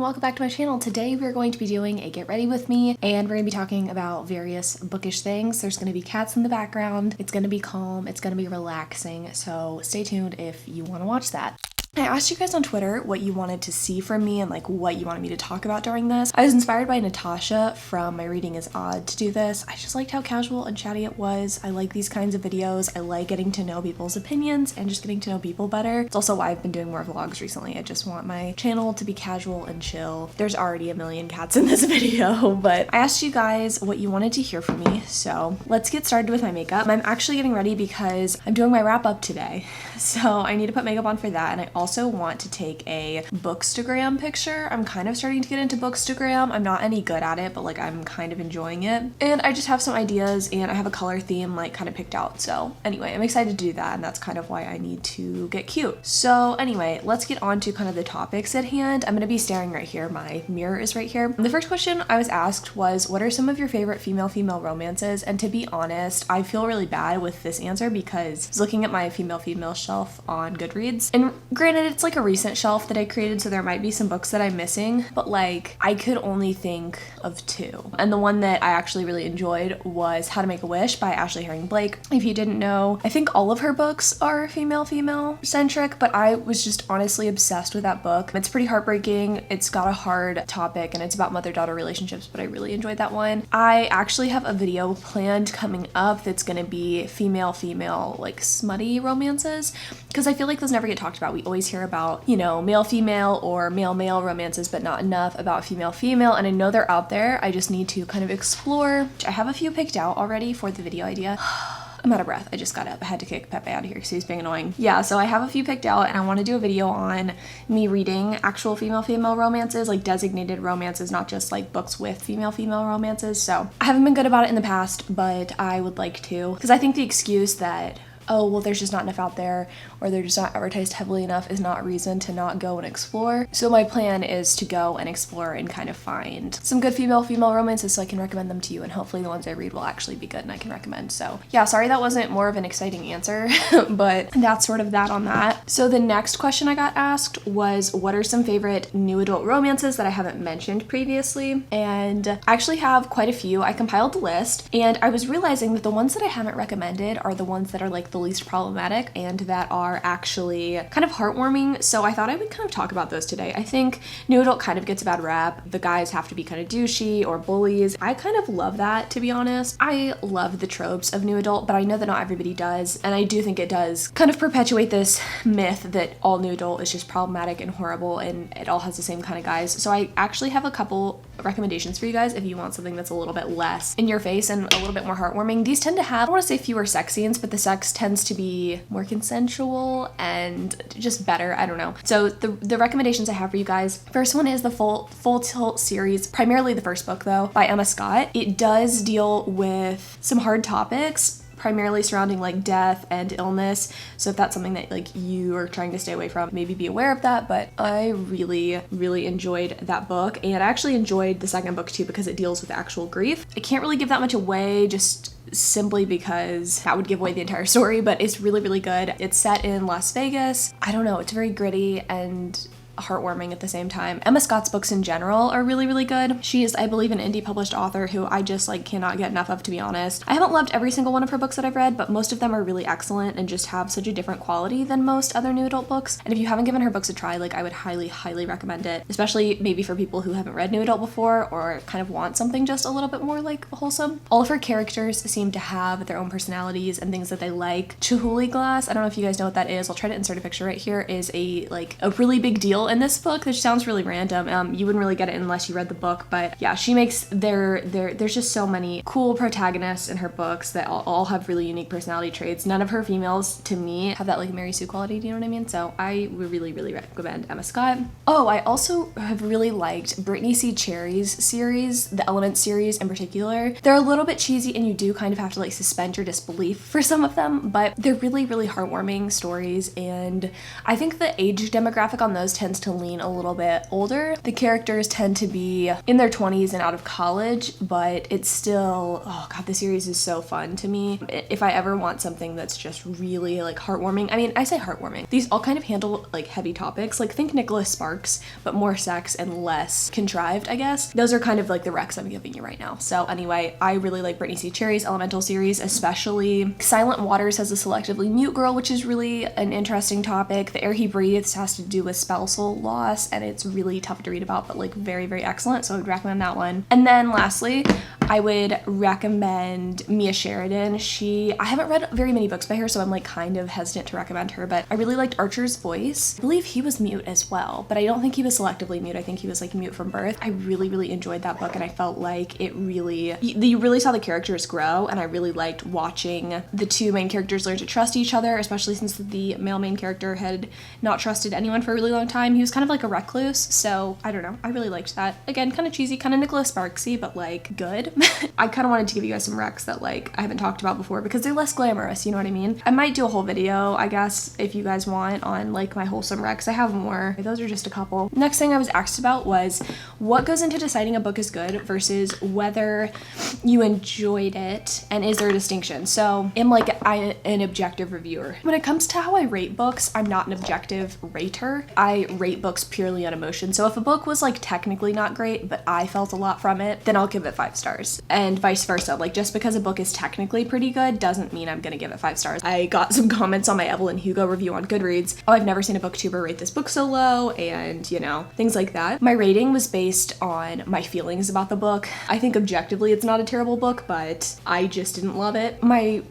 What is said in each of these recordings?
welcome back to my channel. Today we're going to be doing a get ready with me and we're going to be talking about various bookish things. There's going to be cats in the background. It's going to be calm. It's going to be relaxing. So stay tuned if you want to watch that. I asked you guys on Twitter what you wanted to see from me and like what you wanted me to talk about during this. I was inspired by Natasha from My Reading is Odd to do this. I just liked how casual and chatty it was. I like these kinds of videos. I like getting to know people's opinions and just getting to know people better. It's also why I've been doing more vlogs recently. I just want my channel to be casual and chill. There's already a million cats in this video, but I asked you guys what you wanted to hear from me. So let's get started with my makeup. I'm actually getting ready because I'm doing my wrap up today. So I need to put makeup on for that, and I also want to take a bookstagram picture. I'm kind of starting to get into bookstagram. I'm not any good at it, but like I'm kind of enjoying it. And I just have some ideas and I have a color theme like kind of picked out. So anyway, I'm excited to do that, and that's kind of why I need to get cute. So anyway, let's get on to kind of the topics at hand. I'm gonna be staring right here. My mirror is right here. The first question I was asked was, what are some of your favorite female-female romances? And to be honest, I feel really bad with this answer because I was looking at my female-female shelf on Goodreads. And granted, it's like a recent shelf that I created, so there might be some books that I'm missing, but like I could only think of two. And the one that I actually really enjoyed was How to Make a Wish by Ashley Herring Blake. If you didn't know, I think all of her books are female-female centric, but I was just honestly obsessed with that book. It's pretty heartbreaking. It's got a hard topic and it's about mother-daughter relationships, but I really enjoyed that one. I actually have a video planned coming up that's gonna be female-female like smutty romances, because I feel like those never get talked about. We always hear about, you know, male-female or male-male romances, but not enough about female-female, and I know they're out there. I just need to kind of explore. I have a few picked out already for the video idea. I'm out of breath. I just got up. I had to kick Pepe out of here because he was being annoying. Yeah, so I have a few picked out and I want to do a video on me reading actual female-female romances, like designated romances, not just like books with female-female romances. So I haven't been good about it in the past, but I would like to, because I think the excuse that, oh, well, there's just not enough out there or they're just not advertised heavily enough is not a reason to not go and explore. So my plan is to go and explore and kind of find some good female-female romances so I can recommend them to you, and hopefully the ones I read will actually be good and I can recommend. So yeah, sorry that wasn't more of an exciting answer, but that's sort of that on that. So the next question I got asked was, what are some favorite new adult romances that I haven't mentioned previously? And I actually have quite a few. I compiled a list and I was realizing that the ones that I haven't recommended are the ones that are like the least problematic and that are actually kind of heartwarming. So I thought I would kind of talk about those today. I think new adult kind of gets a bad rap. The guys have to be kind of douchey or bullies. I kind of love that, to be honest. I love the tropes of new adult, but I know that not everybody does. And I do think it does kind of perpetuate this myth that all new adult is just problematic and horrible and it all has the same kind of guys. So I actually have a couple recommendations for you guys if you want something that's a little bit less in your face and a little bit more heartwarming. These tend to have, I don't want to say fewer sex scenes, but the sex tends to be more consensual and just better. I don't know. So the recommendations I have for you guys, first one is the Full Tilt series, primarily the first book though, by Emma Scott. It does deal with some hard topics, primarily surrounding like death and illness. So if that's something that like you are trying to stay away from, maybe be aware of that. But I really enjoyed that book, and I actually enjoyed the second book too because it deals with actual grief. I can't really give that much away just simply because that would give away the entire story, but it's really good. It's set in Las Vegas. I don't know, it's very gritty and heartwarming at the same time. Emma Scott's books in general are really good. She is, I believe, an indie published author who I just like cannot get enough of, to be honest. I haven't loved every single one of her books that I've read, but most of them are really excellent and just have such a different quality than most other new adult books. And if you haven't given her books a try, like I would highly recommend it, especially maybe for people who haven't read new adult before or kind of want something just a little bit more like wholesome. All of her characters seem to have their own personalities and things that they like. Chihuly glass, I don't know if you guys know what that is. I'll try to insert a picture right here, is a really big deal in this book, which sounds really random. You wouldn't really get it unless you read the book, but yeah, she makes there's just so many cool protagonists in her books that all have really unique personality traits. None of her females, to me, have that like Mary Sue quality, do you know what I mean? So I would really recommend Emma Scott. Oh, I also have really liked Brittany C. Cherry's series, the Element series in particular. They're a little bit cheesy and you do kind of have to like suspend your disbelief for some of them, but they're really heartwarming stories, and I think the age demographic on those tends tends to lean a little bit older. The characters tend to be in their 20s and out of college, but it's still, oh god, the series is so fun to me. If I ever want something that's just really like heartwarming, I mean, I say heartwarming, these all kind of handle like heavy topics, like think Nicholas Sparks, but more sex and less contrived, I guess. Those are kind of like the recs I'm giving you right now. So anyway, I really like Brittany C. Cherry's Elemental series, especially Silent Waters has a selectively mute girl, which is really an interesting topic. The Air He Breathes has to do with spousal loss, and it's really tough to read about, but like very, very excellent. So I would recommend that one. And then lastly, I would recommend Mia Sheridan. I haven't read very many books by her, so I'm like kind of hesitant to recommend her, but I really liked Archer's Voice. I believe he was mute as well, but I don't think he was selectively mute. I think he was like mute from birth. I really, really enjoyed that book, and I felt like it really, you really saw the characters grow, and I really liked watching the two main characters learn to trust each other, especially since the male main character had not trusted anyone for a really long time. He was kind of like a recluse, so I don't know. I really liked that. Again, kind of cheesy, kind of Nicholas Sparksy, but like good. I kind of wanted to give you guys some recs that like I haven't talked about before because they're less glamorous, you know what I mean? I might do a whole video, I guess, if you guys want, on like my wholesome recs. I have more. Those are just a couple. Next thing I was asked about was what goes into deciding a book is good versus whether you enjoyed it, and is there a distinction? So am like an objective reviewer. When it comes to how I rate books, I'm not an objective rater. I rate books purely on emotion. So if a book was like technically not great, but I felt a lot from it, then I'll give it 5 stars. And vice versa. Like just because a book is technically pretty good doesn't mean I'm gonna give it 5 stars. I got some comments on my Evelyn Hugo review on Goodreads. Oh, I've never seen a booktuber rate this book so low, and you know, things like that. My rating was based on my feelings about the book. I think objectively it's not a terrible book, but I just didn't love it. My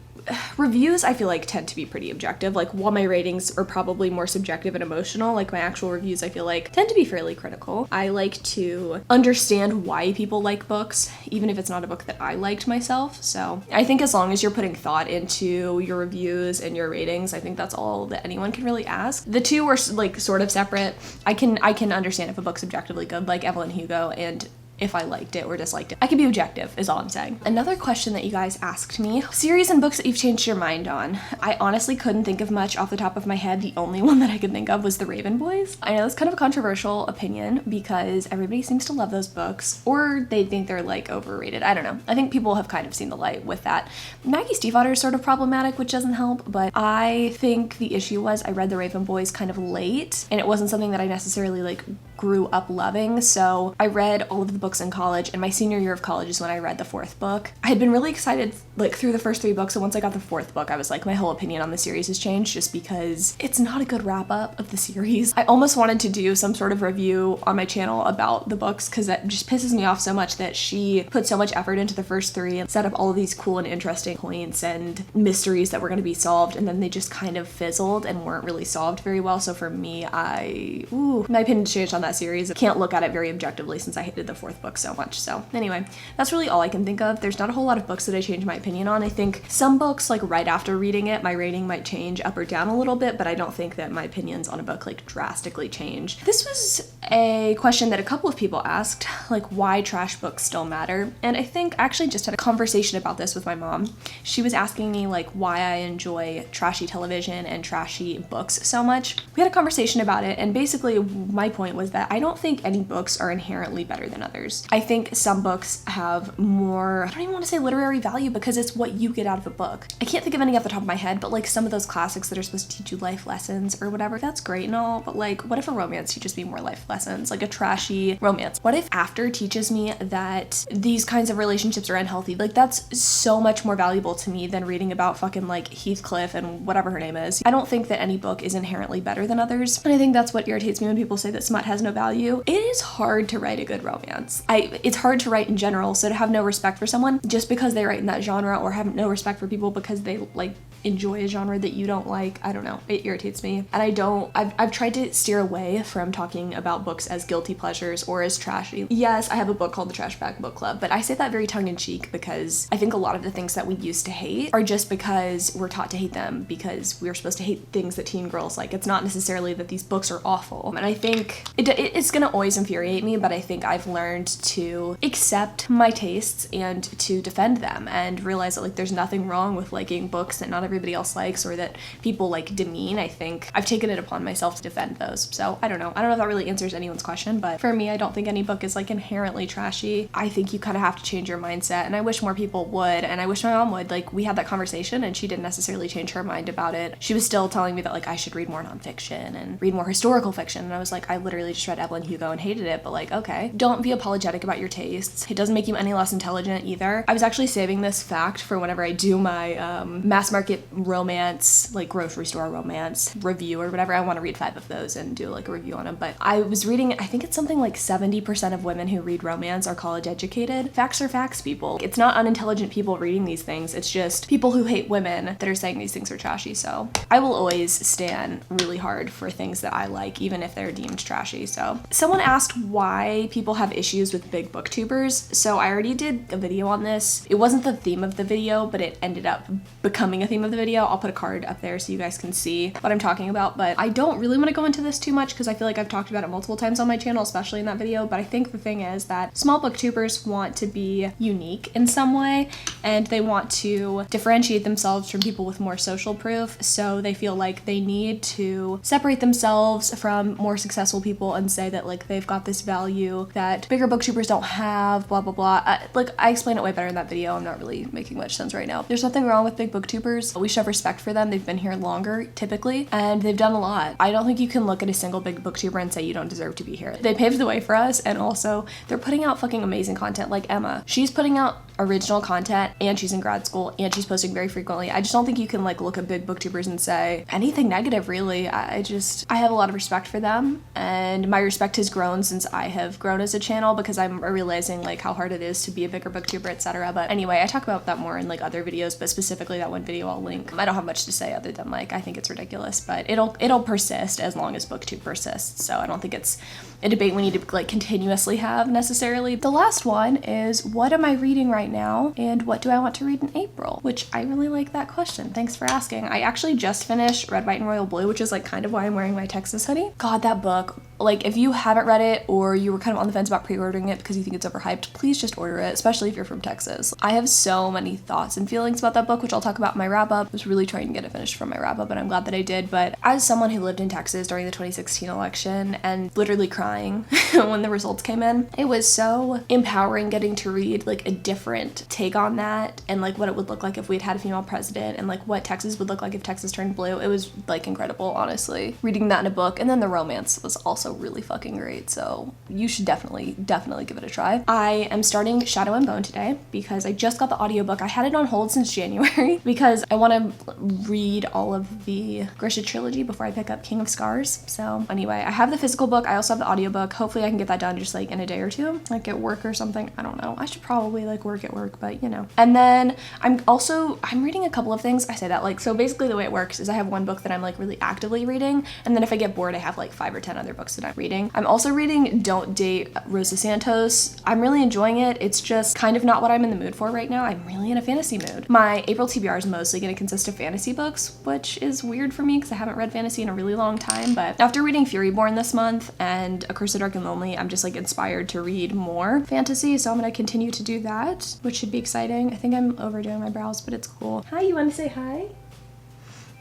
reviews I feel like tend to be pretty objective. Like while my ratings are probably more subjective and emotional, like my actual reviews I feel like tend to be fairly critical. I like to understand why people like books, even if it's not a book that I liked myself. So I think as long as you're putting thought into your reviews and your ratings, I think that's all that anyone can really ask. The two are like sort of separate. I can understand if a book's objectively good, like Evelyn Hugo, and if I liked it or disliked it. I can be objective is all I'm saying. Another question that you guys asked me, series and books that you've changed your mind on. I honestly couldn't think of much off the top of my head. The only one that I could think of was The Raven Boys. I know it's kind of a controversial opinion because everybody seems to love those books, or they think they're like overrated. I don't know. I think people have kind of seen the light with that. Maggie Stiefvater is sort of problematic, which doesn't help, but I think the issue was I read The Raven Boys kind of late, and it wasn't something that I necessarily like grew up loving. So I read all of the books in college, and my senior year of college is when I read the 4th book. I had been really excited like through the first 3 books, and once I got the 4th book, I was like, my whole opinion on the series has changed just because it's not a good wrap up of the series. I almost wanted to do some sort of review on my channel about the books because that just pisses me off so much that she put so much effort into the first 3 and set up all of these cool and interesting points and mysteries that were going to be solved, and then they just kind of fizzled and weren't really solved very well. So for me, my opinion changed on that series. I can't look at it very objectively since I hated the 4th book so much. So anyway, that's really all I can think of. There's not a whole lot of books that I changed my opinion on. I think some books, like right after reading it, my rating might change up or down a little bit, but I don't think that my opinions on a book like drastically change. This was a question that a couple of people asked, like why trash books still matter. And I think I actually just had a conversation about this with my mom. She was asking me like why I enjoy trashy television and trashy books so much. We had a conversation about it, and basically my point was that I don't think any books are inherently better than others. I think some books have more, I don't even want to say literary value because it's what you get out of a book. I can't think of any off the top of my head, but like some of those classics that are supposed to teach you life lessons or whatever, that's great and all, but like what if a romance teaches me more life lessons, like a trashy romance? What if After teaches me that these kinds of relationships are unhealthy? Like that's so much more valuable to me than reading about fucking like Heathcliff and whatever her name is. I don't think that any book is inherently better than others, and I think that's what irritates me when people say that smut has no value. It is hard to write a good romance. It's hard to write in general, so to have no respect for someone just because they write in that genre, or have no respect for people because they like enjoy a genre that you don't like, I don't know, it irritates me. And I've tried to steer away from talking about books as guilty pleasures or as trashy. Yes, I have a book called The Trash Bag Book Club, but I say that very tongue-in-cheek because I think a lot of the things that we used to hate are just because we're taught to hate them because we're supposed to hate things that teen girls like. It's not necessarily that these books are awful. And I think it it's gonna always infuriate me, but I think I've learned to accept my tastes and to defend them and realize that like there's nothing wrong with liking books that not everybody else likes or that people like demean. I think I've taken it upon myself to defend those. So I don't know if that really answers anyone's question, but for me, I don't think any book is like inherently trashy. I think you kind of have to change your mindset, and I wish more people would, and I wish my mom would. Like, we had that conversation and she didn't necessarily change her mind about it. She was still telling me that like I should read more nonfiction and read more historical fiction, and I was like, I literally just read Evelyn Hugo and hated it, but like, okay, don't be apologetic about your tastes. It doesn't make you any less intelligent either. I was actually saving this fact for whenever I do my mass market romance, like grocery store romance review or whatever. I want to read 5 of those and do like a review on them. But I was reading, I think it's something like 70% of women who read romance are college educated. Facts are facts, people. It's not unintelligent people reading these things. It's just people who hate women that are saying these things are trashy. So I will always stand really hard for things that I like, even if they're deemed trashy. So someone asked why people have issues with big booktubers. So I already did a video on this. It wasn't the theme of the video, but it ended up becoming a theme of the video. I'll put a card up there so you guys can see what I'm talking about, but I don't really want to go into this too much because I feel like I've talked about it multiple times on my channel, especially in that video. But I think the thing is that small booktubers want to be unique in some way, and they want to differentiate themselves from people with more social proof. So they feel like they need to separate themselves from more successful people and say that like they've got this value that bigger booktubers don't have, blah blah blah. Like, I explain it way better in that video. I'm not really making much sense right now. There's nothing wrong with big booktubers. We should have respect for them. They've been here longer typically, and they've done a lot. I don't think you can look at a single big booktuber and say you don't deserve to be here. They paved the way for us, and also they're putting out fucking amazing content. Like Emma, she's putting out original content, and she's in grad school, and she's posting very frequently. I just don't think you can like look at big booktubers and say anything negative, really. I have a lot of respect for them, and my respect has grown since I have grown as a channel because I'm realizing like how hard it is to be a bigger booktuber, etc. But anyway, I talk about that more in like other videos, but specifically that one video I'll link. I don't have much to say other than like I think it's ridiculous, but it'll persist as long as booktube persists. So I don't think it's a debate we need to like continuously have necessarily. The last one is, what am I reading right now and what do I want to read in April? Which I really like that question. Thanks for asking. I actually just finished Red, White, and Royal Blue, which is like kind of why I'm wearing my Texas hoodie. God, that book. Like, if you haven't read it or you were kind of on the fence about pre-ordering it because you think it's overhyped, please just order it, especially if you're from Texas. I have so many thoughts and feelings about that book, which I'll talk about in my wrap-up. I was really trying to get it finished for my wrap-up, and I'm glad that I did. But as someone who lived in Texas during the 2016 election and literally crying when the results came in, it was so empowering getting to read like a different take on that and like what it would look like if we'd had a female president and like what Texas would look like if Texas turned blue. It was like incredible, honestly, reading that in a book. And then the romance was also really fucking great, so you should definitely give it a try. I am starting Shadow and Bone today because I just got the audiobook. I had it on hold since January because I want to read all of the Grisha trilogy before I pick up King of Scars. So anyway, I have the physical book. I also have the audiobook. Hopefully I can get that done just like in a day or two, like at work or something. I don't know. I should probably like work at work, but you know. And then I'm reading a couple of things. I say that like, so basically the way it works is I have one book that I'm like really actively reading, and then if I get bored I have like 5 or 10 other books that I'm reading. I'm also reading Don't Date Rosa Santos. I'm really enjoying it. It's just kind of not what I'm in the mood for right now. I'm really in a fantasy mood. My April TBR is mostly going to consist of fantasy books, which is weird for me because I haven't read fantasy in a really long time, but after reading Furyborn this month and A Curse of Dark and Lonely, I'm just like inspired to read more fantasy, so I'm going to continue to do that, which should be exciting. I think I'm overdoing my brows, but it's cool. Hi, you want to say hi?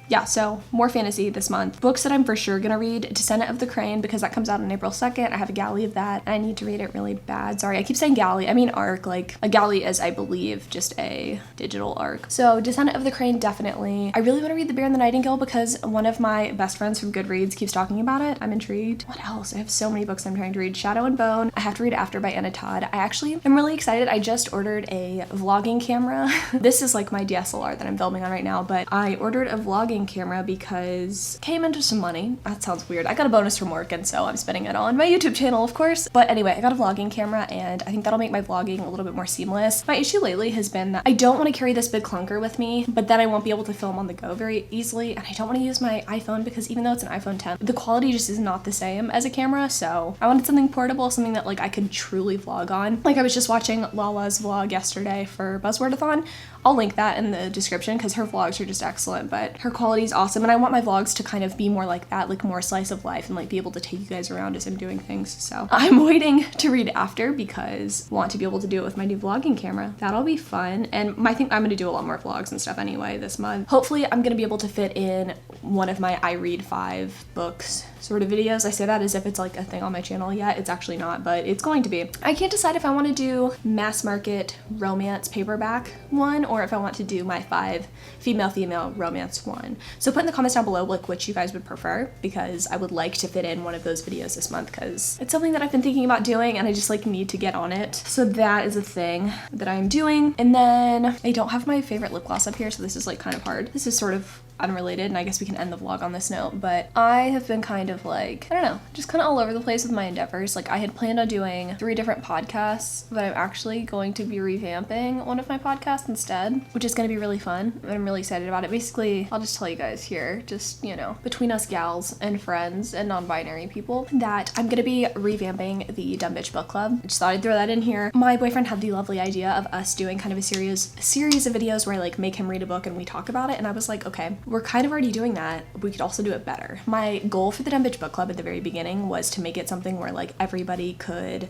Yeah, so more fantasy this month. Books that I'm for sure gonna read: Descendant of the Crane, because that comes out on April 2nd. I have a galley of that. I need to read it really bad. Sorry, I keep saying galley. I mean ARC. Like, a galley is, I believe, just a digital ARC. So Descendant of the Crane, definitely. I really want to read The Bear and the Nightingale because one of my best friends from Goodreads keeps talking about it. I'm intrigued. What else? I have so many books I'm trying to read. Shadow and Bone. I have to read After by Anna Todd. I actually am really excited. I just ordered a vlogging camera. This is like my DSLR that I'm filming on right now, but I ordered a vlogging camera because came into some money. That sounds weird. I got a bonus from work, and so I'm spending it on my YouTube channel, of course. But anyway, I got a vlogging camera, and I think that'll make my vlogging a little bit more seamless. My issue lately has been that I don't want to carry this big clunker with me, but then I won't be able to film on the go very easily, and I don't want to use my iPhone because even though it's an iPhone 10, the quality just is not the same as a camera, so I wanted something portable, something that like I could truly vlog on. Like, I was just watching Lala's vlog yesterday for Buzzwordathon. I'll link that in the description because her vlogs are just excellent, but her quality quality is awesome, and I want my vlogs to kind of be more like that, like more slice of life, and like be able to take you guys around as I'm doing things. So I'm waiting to read after because I want to be able to do it with my new vlogging camera. That'll be fun, and I think I'm gonna do a lot more vlogs and stuff anyway this month. Hopefully I'm gonna be able to fit in one of my I read 5 books sort of videos. I say that as if it's like a thing on my channel yet. It's actually not, but it's going to be. I can't decide if I want to do mass market romance paperback one or if I want to do my 5 female romance one. So put in the comments down below like which you guys would prefer, because I would like to fit in one of those videos this month because it's something that I've been thinking about doing and I just like need to get on it. So that is a thing that I'm doing. And then I don't have my favorite lip gloss up here, so this is like kind of hard. This is sort of unrelated, and I guess we can end the vlog on this note, but I have been kind of like, I don't know, just kind of all over the place with my endeavors. Like I had planned on doing 3 different podcasts, but I'm actually going to be revamping one of my podcasts instead, which is going to be really fun, and I'm really excited about it. Basically, I'll just tell you guys here, just, you know, between us gals and friends and non-binary people, that I'm going to be revamping the Dumb Bitch Book Club. I just thought I'd throw that in here. My boyfriend had the lovely idea of us doing kind of a series of videos where I like make him read a book and we talk about it, and I was like, okay, we're kind of already doing that. We could also do it better. My goal for the Dumb Bitch Book Club at the very beginning was to make it something where like everybody could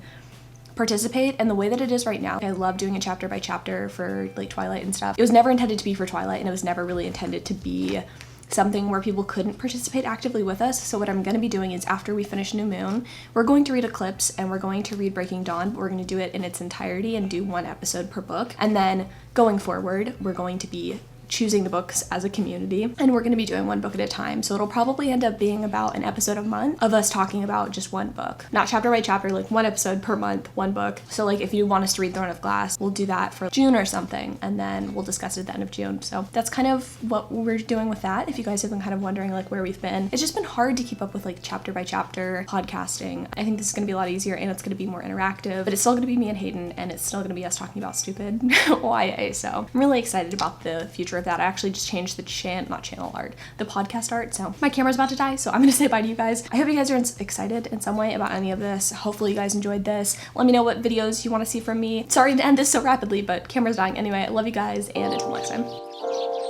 participate, and the way that it is right now, I love doing it chapter by chapter for like Twilight and stuff. It was never intended to be for Twilight, and it was never really intended to be something where people couldn't participate actively with us. So what I'm going to be doing is after we finish New Moon, we're going to read Eclipse and we're going to read Breaking Dawn, but we're going to do it in its entirety and do 1 episode per book. And then going forward, we're going to be choosing the books as a community, and we're going to be doing 1 book at a time. So it'll probably end up being about an episode a month of us talking about just 1 book, not chapter by chapter, like 1 episode per month, 1 book. So like if you want us to read Throne of Glass, we'll do that for June or something, and then we'll discuss it at the end of June. So that's kind of what we're doing with that. If you guys have been kind of wondering like where we've been, it's just been hard to keep up with like chapter by chapter podcasting. I think this is going to be a lot easier, and it's going to be more interactive, but it's still going to be me and Hayden, and it's still going to be us talking about stupid YA. So I'm really excited about the future of that. I actually just changed the the podcast art. So my camera's about to die, so I'm gonna say bye to you guys. I hope you guys are excited in some way about any of this. Hopefully you guys enjoyed this. Let me know what videos you want to see from me. Sorry to end this so rapidly, but camera's dying anyway. I love you guys, and until next time.